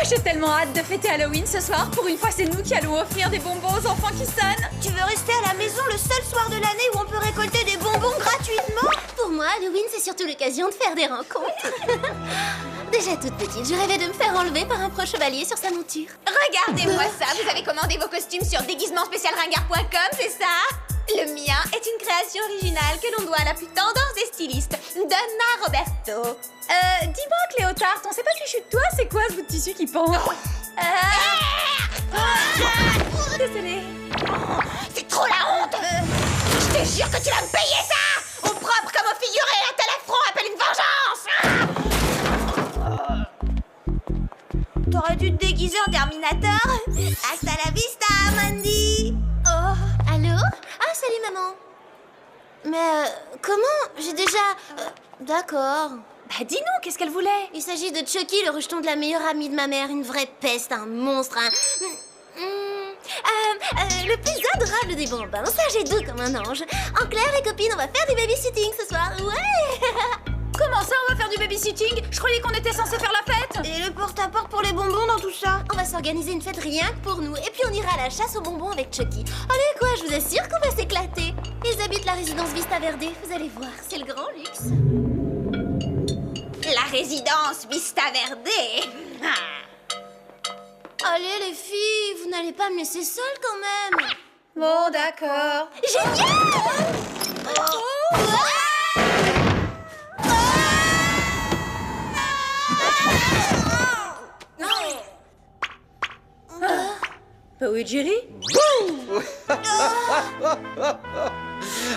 J'ai tellement hâte de fêter Halloween ce soir. Pour une fois, c'est nous qui allons offrir des bonbons aux enfants qui sonnent. Tu veux rester à la maison le seul soir de l'année où on peut récolter des bonbons gratuitement? Pour moi, Halloween, c'est surtout l'occasion de faire des rencontres. Déjà toute petite, je rêvais de me faire enlever par un pro chevalier sur sa monture. Regardez-moi ça, vous avez commandé vos costumes sur déguisementspécialringard.com, c'est ça? Le mien est une création originale que l'on doit à la plus tendance des stylistes, Donna Roberto. Dis-moi, Cléotard, on sait pas fichu de toi, c'est quoi ce bout de tissu qui pend? Désolée. C'est trop la honte! Je te jure que tu vas me payer ça! Au propre comme au figuré, un tel affront appelle une vengeance! T'aurais dû te déguiser en Terminator. Hasta la vista, Mandy! Oh, allô? Ah, salut maman. Mais comment? J'ai déjà... D'accord. Bah dis-nous, qu'est-ce qu'elle voulait? Il s'agit de Chucky, le rejeton de la meilleure amie de ma mère. Une vraie peste, un monstre, le plus adorable des bambins, sage et doux comme un ange. En clair, les copines, on va faire du babysitting ce soir, ouais. Comment ça, on va faire du babysitting? Je croyais qu'on était censé faire la fête. Et le porte-à-porte pour les bonbons dans tout ça? On va s'organiser une fête rien que pour nous, et puis on ira à la chasse aux bonbons avec Chucky. Allez quoi, je vous assure qu'on va s'éclater. Ils habitent la résidence Vista Verde, vous allez voir, c'est le grand luxe. La résidence Vista Verde. Allez les filles, vous n'allez pas me laisser seule quand même. Bon, d'accord. Génial! Bah oui, Jerry?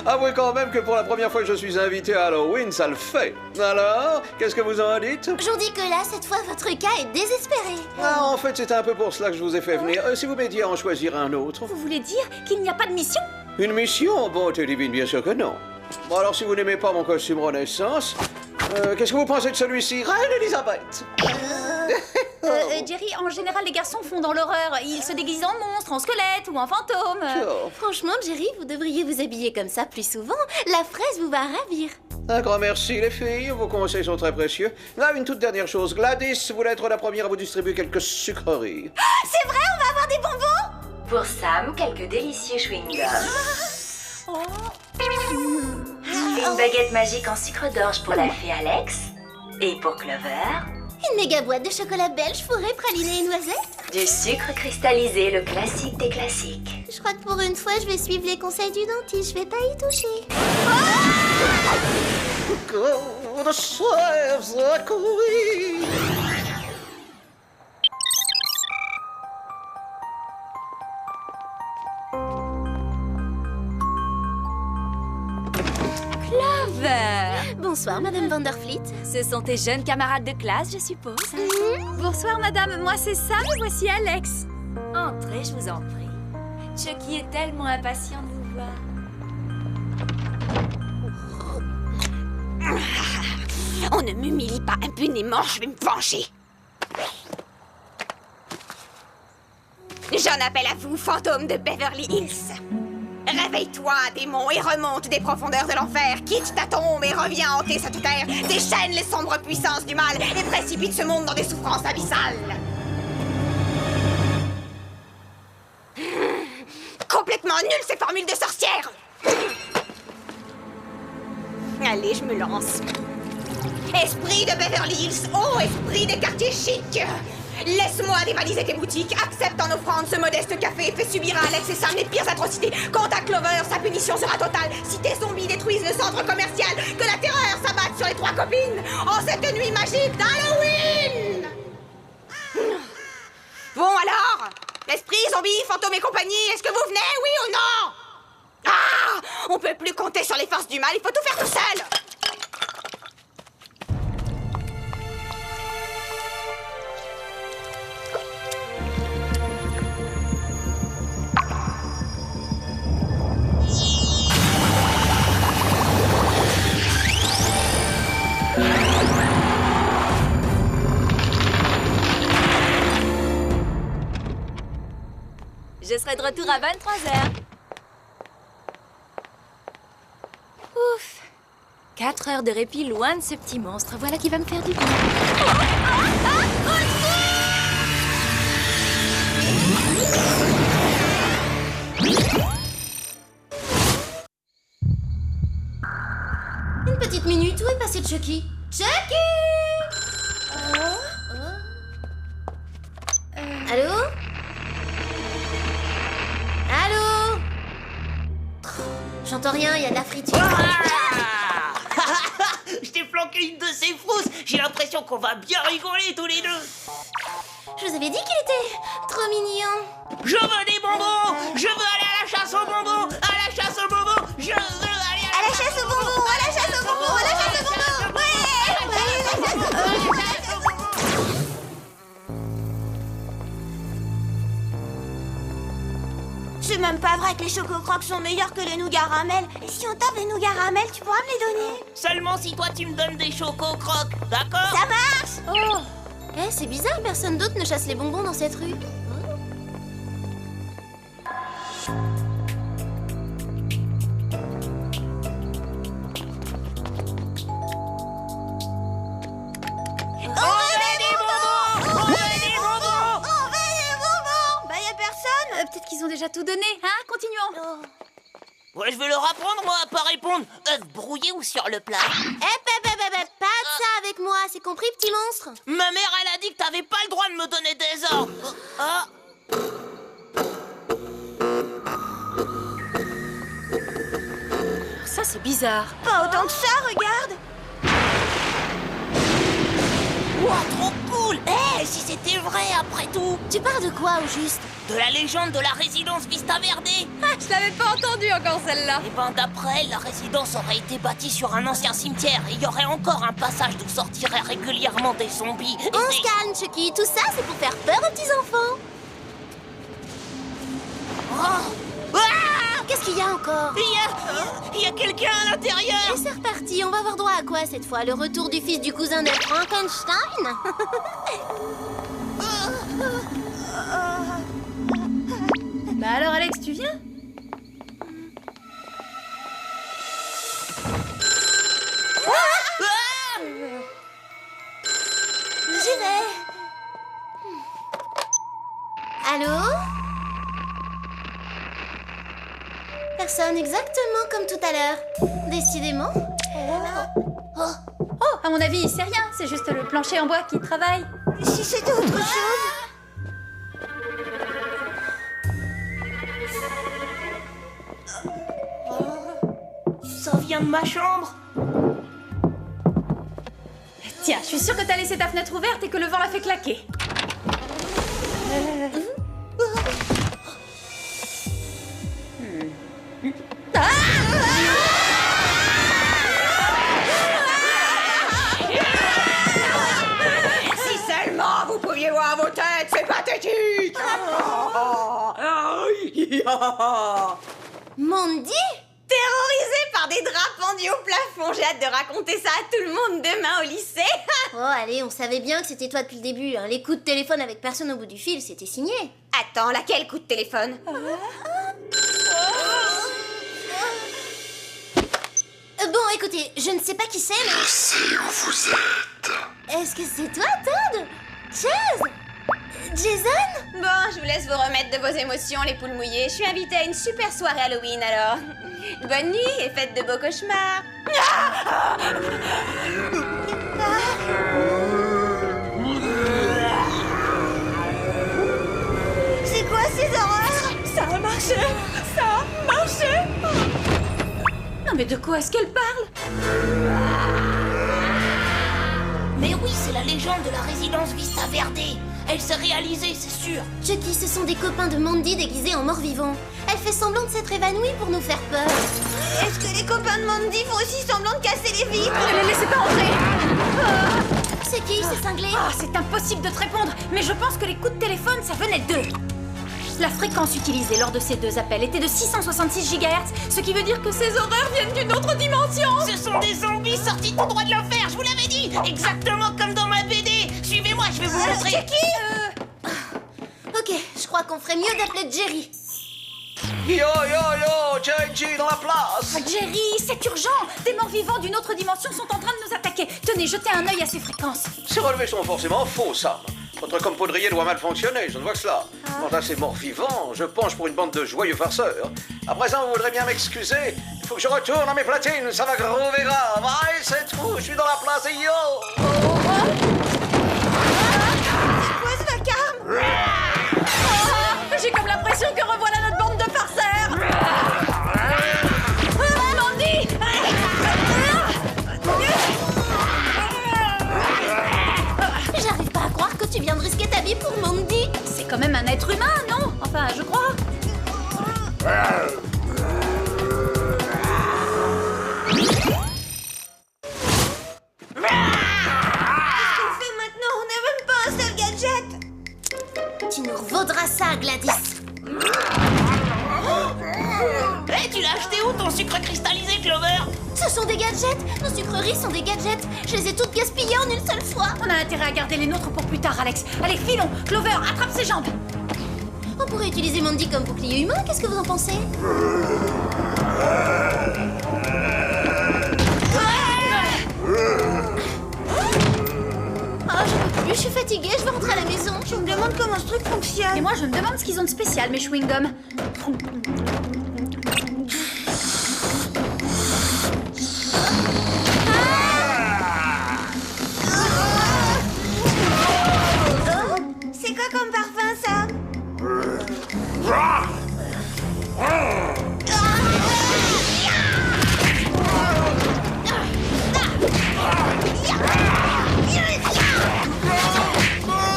Avouez quand même que pour la première fois que je suis invité à Halloween, ça le fait. Alors, qu'est-ce que vous en dites? J'en dis que là, cette fois, votre cas est désespéré. Ah, en fait, c'était un peu pour cela que je vous ai fait venir. Si vous m'aidiez à en choisir un autre. Vous voulez dire qu'il n'y a pas de mission? Une mission? Bonté divine, bien sûr que non. Bon, alors, si vous n'aimez pas mon costume Renaissance, qu'est-ce que vous pensez de celui-ci, Reine Elisabeth? Jerry, en général, les garçons font dans l'horreur. Ils se déguisent en monstre, en squelette ou en fantôme. Franchement, Jerry, vous devriez vous habiller comme ça plus souvent. La fraise vous va ravir. Un grand merci, les filles. Vos conseils sont très précieux. Là, une toute dernière chose. Gladys voulait être la première à vous distribuer quelques sucreries. C'est vrai, on va avoir des bonbons? Pour Sam, quelques délicieux chewing-gums. Une baguette magique en sucre d'orge pour la fée Alex. Et pour Clover, Une méga boîte de chocolat belge fourré, praliné et noisette. du sucre cristallisé, le classique des classiques. Je crois que pour une fois, je vais suivre les conseils du dentiste. Je vais pas y toucher. Clover! Bonsoir, Madame Vanderfleet. Ce sont tes jeunes camarades de classe, je suppose. Bonsoir, madame. Moi, c'est Sam et voici Alex. Entrez, je vous en prie. Chucky est tellement impatient de vous voir. On ne m'humilie pas impunément, je vais me venger. J'en appelle à vous, fantôme de Beverly Hills. Réveille-toi, démon, et remonte des profondeurs de l'enfer. Quitte ta tombe et reviens hanter cette terre. Déchaîne les sombres puissances du mal et précipite ce monde dans des souffrances abyssales. Complètement nul ces formules de sorcière. Allez, je me lance. Esprit de Beverly Hills, ô esprit des quartiers chics, laisse-moi dévaliser tes boutiques, accepte en offrande ce modeste café et fais subir à Alex et Sam les pires atrocités. Quant à Clover, sa punition sera totale si tes zombies détruisent le centre commercial, que la terreur s'abatte sur les trois copines en cette nuit magique d'Halloween. Bon alors, l'esprit, zombie, fantôme et compagnie, est-ce que vous venez, oui ou non? Ah, on peut plus compter sur les forces du mal, il faut tout faire tout seul. Je serai de retour à 23h. Ouf! 4 heures de répit loin de ce petit monstre. Voilà qui va me faire du bien. Une petite minute, où est passé Chucky? Chucky! Allô? Allô? J'entends rien, il y a de la friture. Je t'ai flanqué une de ces frousses. J'ai l'impression qu'on va bien rigoler tous les deux. Je vous avais dit qu'il était trop mignon. Je veux des bonbons. Je veux aller à la chasse aux bonbons. À la chasse aux bonbons. Je veux aller À la chasse aux bonbons, à la chasse aux bonbons, à la chasse aux bonbons. C'est même pas vrai que les Choco-Crocs sont meilleurs que les nougats ramel. Et si on tape les nougats ramel, tu pourras me les donner? Seulement si toi tu me donnes des Choco-Crocs, d'accord? Ça marche! Oh! Eh, c'est bizarre, personne d'autre ne chasse les bonbons dans cette rue. Peut-être qu'ils ont déjà tout donné, hein? Continuons. Ouais, je vais leur apprendre, moi, à pas répondre. Œuf brouillé ou sur le plat? Pas de ça avec moi, c'est compris, petit monstre? Ma mère, elle a dit que t'avais pas le droit de me donner des ordres. Ah. Ça, c'est bizarre. Pas autant que ça, regarde! Ouah, trop cool! Eh, si c'était vrai, après tout! Tu parles de quoi, au juste? De la légende de la résidence Vista Verde! Je l'avais pas entendu encore, celle-là. Et ben d'après elle, la résidence aurait été bâtie sur un ancien cimetière et il y aurait encore un passage d'où sortiraient régulièrement des zombies. Et On se calme, Chucky, tout ça, c'est pour faire peur aux petits-enfants. Oh. Ah. Qu'est-ce qu'il y a encore? Il y a quelqu'un à l'intérieur! Et c'est reparti, on va avoir droit à quoi cette fois? Le retour du fils du cousin de Frankenstein? Bah alors, Alex, tu viens? J'y vais. Allô? Personne, exactement comme tout à l'heure. Décidément. Oh, à mon avis, c'est rien. C'est juste le plancher en bois qui travaille. Si c'était autre chose? Ça vient de ma chambre! Tiens, je suis sûre que t'as laissé ta fenêtre ouverte et que le vent l'a fait claquer. Si seulement vous pouviez voir vos têtes, c'est pathétique! Mandy? Terrorisée par des draps pendus au plafond, j'ai hâte de raconter ça à tout le monde demain au lycée. Oh, allez, on savait bien que c'était toi depuis le début. Hein. Les coups de téléphone avec personne au bout du fil, c'était signé. Attends, laquelle coup de téléphone? Bon, écoutez, je ne sais pas qui c'est, mais... Je sais où vous êtes. Est-ce que c'est toi, Todd? Chaz? Jason? Bon, je vous laisse vous remettre de vos émotions, les poules mouillées. Je suis invitée à une super soirée Halloween, alors. Bonne nuit et faites de beaux cauchemars. C'est quoi ces horreurs? Ça a marché! Ça a marché! Non, mais de quoi est-ce qu'elle parle? Mais oui, c'est la légende de la résidence Vista Verde! Elle s'est réalisée, c'est sûr! Chucky, ce sont des copains de Mandy déguisés en morts-vivants. Elle fait semblant de s'être évanouie pour nous faire peur. Est-ce que les copains de Mandy font aussi semblant de casser les vitres? Ne les laissez pas entrer. C'est qui, ces cinglés? Ah, c'est impossible de te répondre, mais je pense que les coups de téléphone, ça venait d'eux. La fréquence utilisée lors de ces deux appels était de 666 GHz, ce qui veut dire que ces horreurs viennent d'une autre dimension. Ce sont des zombies sortis tout droit de l'enfer, je vous l'avais dit! Exactement comme dans ma BD! Suivez-moi, je vais vous montrer! Ok, je crois qu'on ferait mieux d'appeler Jerry. Yo, yo, yo, J.G. dans la place! Ah, Jerry, c'est urgent! Des morts vivants d'une autre dimension sont en train de nous attaquer. Tenez, jetez un œil à ces fréquences. Ces relevés sont forcément faux, Sam. Votre compoudrier doit mal fonctionner, je ne vois que cela. Quant à ces morts vivants, je penche pour une bande de joyeux farceurs. À présent, vous voudrez bien m'excuser? Il faut que je retourne à mes platines, ça va groover grave. Aïe, c'est tout, je suis dans la place et yo! Quoi ce vacarme? J'ai comme l'impression que revoilà notre bande de farceurs! Mandy! J'arrive pas à croire que tu viens de risquer ta vie pour Mandy. C'est quand même un être humain, non? Enfin, je crois. Qu'est-ce qu'on fait maintenant? On n'a même pas un seul gadget! Tu nous revaudras ça, Gladys. Hé, tu l'as acheté où ton sucre cristallisé, Clover? Ce sont des gadgets. Nos sucreries sont des gadgets. Je les ai toutes gaspillées en une seule fois. On a intérêt à garder les nôtres pour plus tard, Alex. Allez, filons! Clover, attrape ses jambes! On pourrait utiliser Mandy comme bouclier humain. Qu'est-ce que vous en pensez? Ah, je peux plus. Je suis fatiguée. Je vais rentrer à la maison. Je me demande comment ce truc fonctionne. Et moi, je me demande ce qu'ils ont de spécial, mes chewing-gums. C'est quoi comme parfum, ça?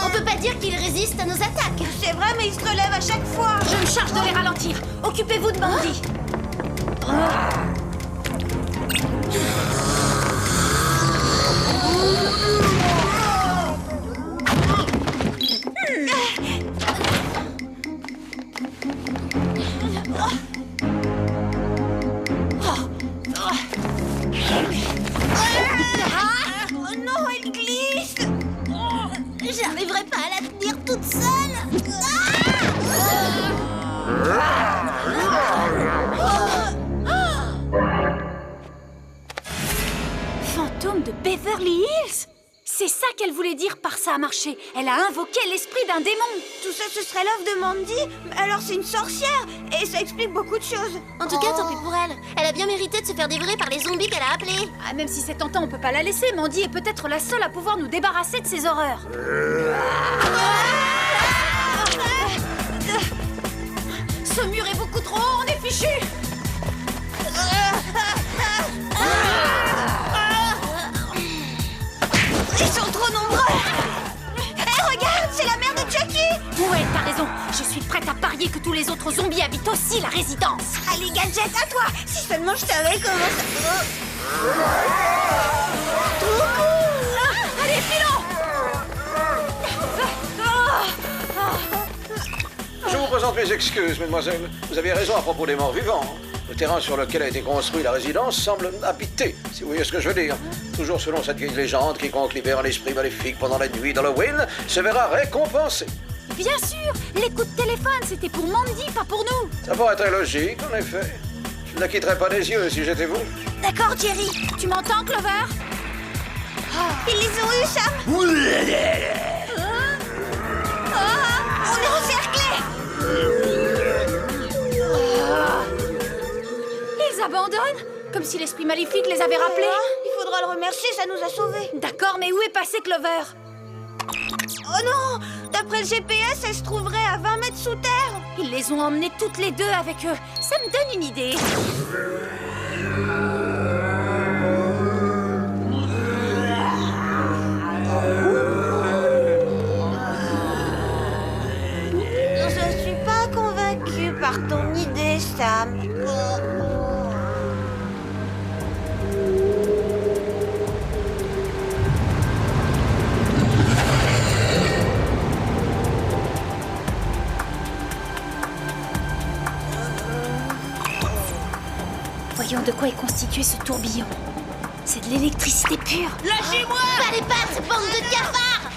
On peut pas dire qu'ils résistent à nos attaques. C'est vrai, mais il se relève à chaque fois. Je me charge de les ralentir. Occupez-vous de Mandy. Oh non, elle glisse. J'arriverai pas à la tenir toute seule. Fantôme de Beverly Hills? C'est ça qu'elle voulait dire par ça a marché. Elle a invoqué l'esprit d'un démon. Tout ça, ce serait l'œuvre de Mandy? Alors c'est une sorcière. Et ça explique beaucoup de choses. En tout cas, tant pis pour elle. Elle a bien mérité de se faire dévorer par les zombies qu'elle a appelés. Ah, même si c'est tentant, on peut pas la laisser. Mandy est peut-être la seule à pouvoir nous débarrasser de ces horreurs. Ce mur est beaucoup trop haut, on est fichu. Ils sont trop nombreux. Hé, regarde, c'est la mère de Chucky. Ouais, t'as raison. Je suis prête à parier que tous les autres zombies habitent aussi la résidence. Allez, gadget, à toi. Si seulement je savais comment ça... Trop cool. Allez, filons. Je vous présente mes excuses, mesdemoiselles. Vous avez raison à propos des morts vivants. Le terrain sur lequel a été construit la résidence semble habité, si vous voyez ce que je veux dire. Toujours selon cette vieille légende, quiconque libère un esprit maléfique pendant la nuit d'Halloween se verra récompensé. Bien sûr, les coups de téléphone, c'était pour Mandy, pas pour nous. Ça pourrait être logique, en effet. Je ne la quitterais pas des yeux si j'étais vous. D'accord, Jerry. Tu m'entends, Clover? Ils les ont eus, Sam. On est encerclés. Ils abandonnent? Comme si l'esprit maléfique les avait rappelés. Il faudra le remercier, ça nous a sauvés. D'accord, mais où est passé Clover? Oh non! D'après le GPS, elle se trouverait à 20 mètres sous terre. Ils les ont emmenés toutes les deux avec eux. Ça me donne une idée. Je suis pas convaincue par ton idée, Sam. Voyons de quoi est constitué ce tourbillon. C'est de l'électricité pure. Lâchez-moi! Pas les pattes, bande de cafards!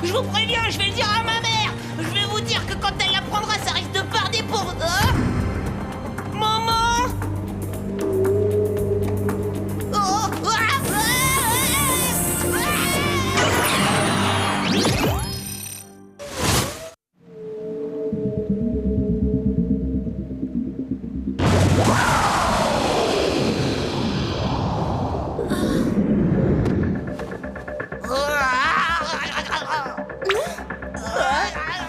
Je vous préviens, je vais le dire à ma mère! Je vais vous vous dire que quand elle la prendra, ça risque de barder pour... Maman. Oh.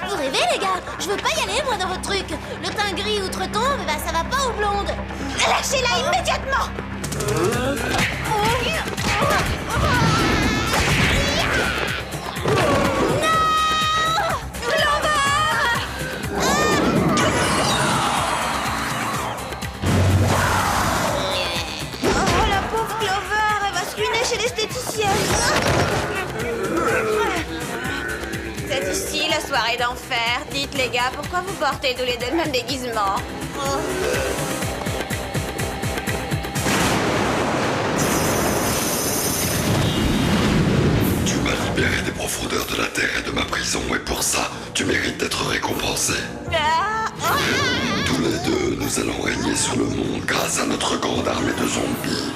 Vous rêvez, les gars? Je veux pas y aller, moi, dans votre truc. Le teint gris outre-tombe, bah ça va pas aux blondes. Lâchez-la immédiatement! Oh, la pauvre Clover, elle va se ruiner chez l'esthéticienne. C'est ici la soirée d'enfer. Dites les gars, pourquoi vous portez tous les deux le même déguisement? Tu m'as libéré des profondeurs de la Terre et de ma prison, et pour ça, tu mérites d'être récompensé. Tous les deux, nous allons régner sur le monde grâce à notre grande armée de zombies.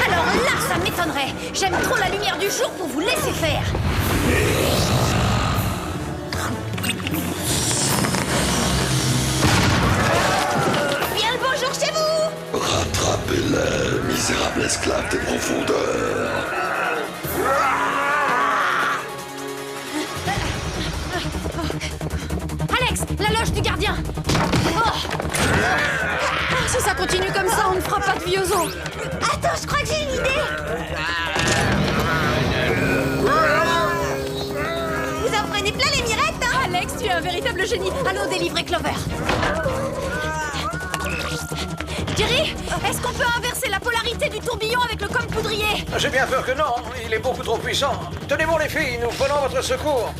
Alors là, ça m'étonnerait. J'aime trop la lumière du jour pour vous laisser faire. Bien le bonjour chez vous! Rattrapez-les, misérables esclaves des profondeurs. Alex, la loge du gardien. Si ça continue comme ça, on ne fera pas de vieux os. Attends, je crois que j'ai une idée. Vous en prenez plein les mirettes, hein? Alex, tu es un véritable génie. Allons délivrer Clover. Jerry, est-ce qu'on peut inverser la polarité du tourbillon avec le cône poudrier? J'ai bien peur que non, il est beaucoup trop puissant. Tenez bon les filles, nous prenons votre secours.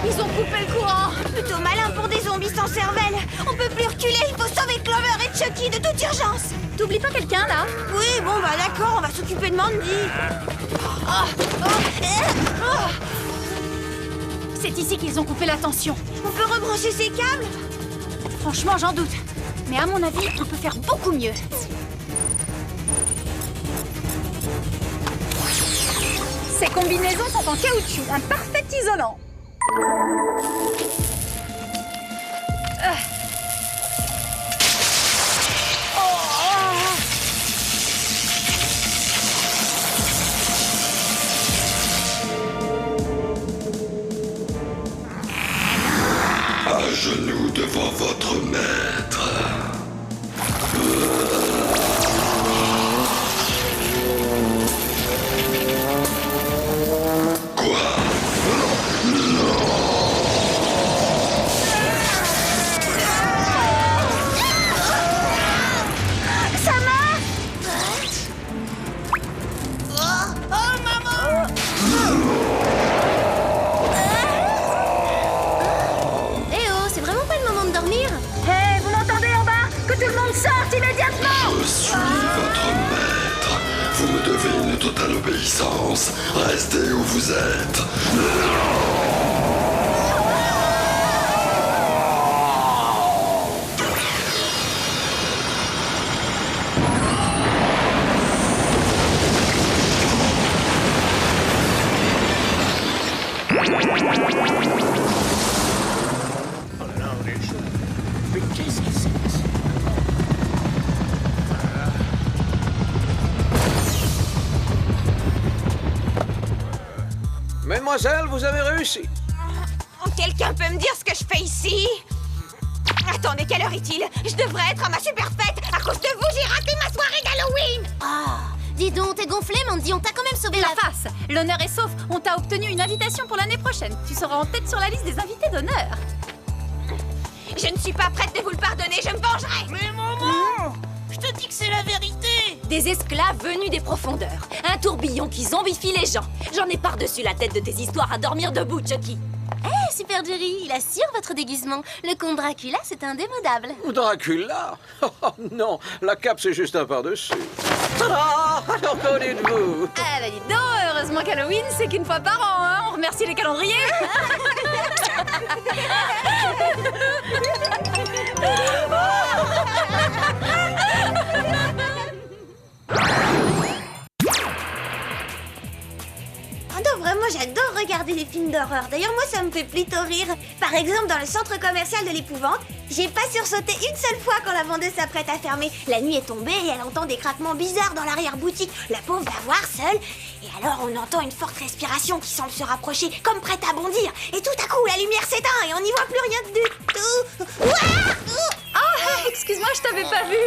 Ils ont coupé le courant. Plutôt malin pour des zombies sans cervelle. On peut plus reculer, il faut sauver Clover et Chucky de toute urgence. T'oublies pas quelqu'un, là? Oui, bon, bah d'accord, on va s'occuper de Mandy. C'est ici qu'ils ont coupé la tension. On peut rebrancher ces câbles? Franchement, j'en doute. Mais à mon avis, on peut faire beaucoup mieux. Ces combinaisons sont en caoutchouc, un parfait isolant. À genoux devant votre maître. Quoi? Eh oh, c'est vraiment pas le moment de dormir? Hé, vous m'entendez en bas? Que tout le monde sorte immédiatement! Je suis votre maître. Vous me devez une totale obéissance. Restez où vous êtes. Mais qu'est-ce qui se passe? Mademoiselle, vous avez réussi. Quelqu'un peut me dire ce que je fais ici? Attendez, quelle heure est-il? Je devrais être à ma super fête! À cause de vous, j'ai raté ma soirée d'Halloween! Ah, dis donc, t'es gonflé, Mandy, on t'a quand même sauvé La face! L'honneur est sauf, on t'a obtenu une invitation pour l'année prochaine. Tu seras en tête sur la liste des invités d'honneur. Je ne suis pas prête de vous le pardonner, je me vengerai! Mais maman, je te dis que c'est la vérité. Des esclaves venus des profondeurs. Un tourbillon qui zombifie les gens. J'en ai par-dessus la tête de tes histoires à dormir debout, Chucky. Eh, Super Jerry, il assure votre déguisement. Le comte Dracula, c'est indémodable. Ou Dracula? Oh non, la cape c'est juste un par-dessus. Tada! Alors qu'en dites-vous? Ah bah dites donc, heureusement manque Halloween, c'est qu'une fois par an, hein. On remercie les calendriers. Oh non, vraiment, j'adore regarder les films d'horreur. D'ailleurs, moi, ça me fait plutôt rire. Par exemple, dans le centre commercial de l'épouvante, j'ai pas sursauté une seule fois quand la vendeuse s'apprête à fermer. La nuit est tombée et elle entend des craquements bizarres dans l'arrière-boutique. La pauvre va voir seule. Et alors, on entend une forte respiration qui semble se rapprocher, comme prête à bondir. Et tout à coup, la lumière s'éteint et on n'y voit plus rien du tout. Ouah! Ah, excuse-moi, je t'avais pas vu.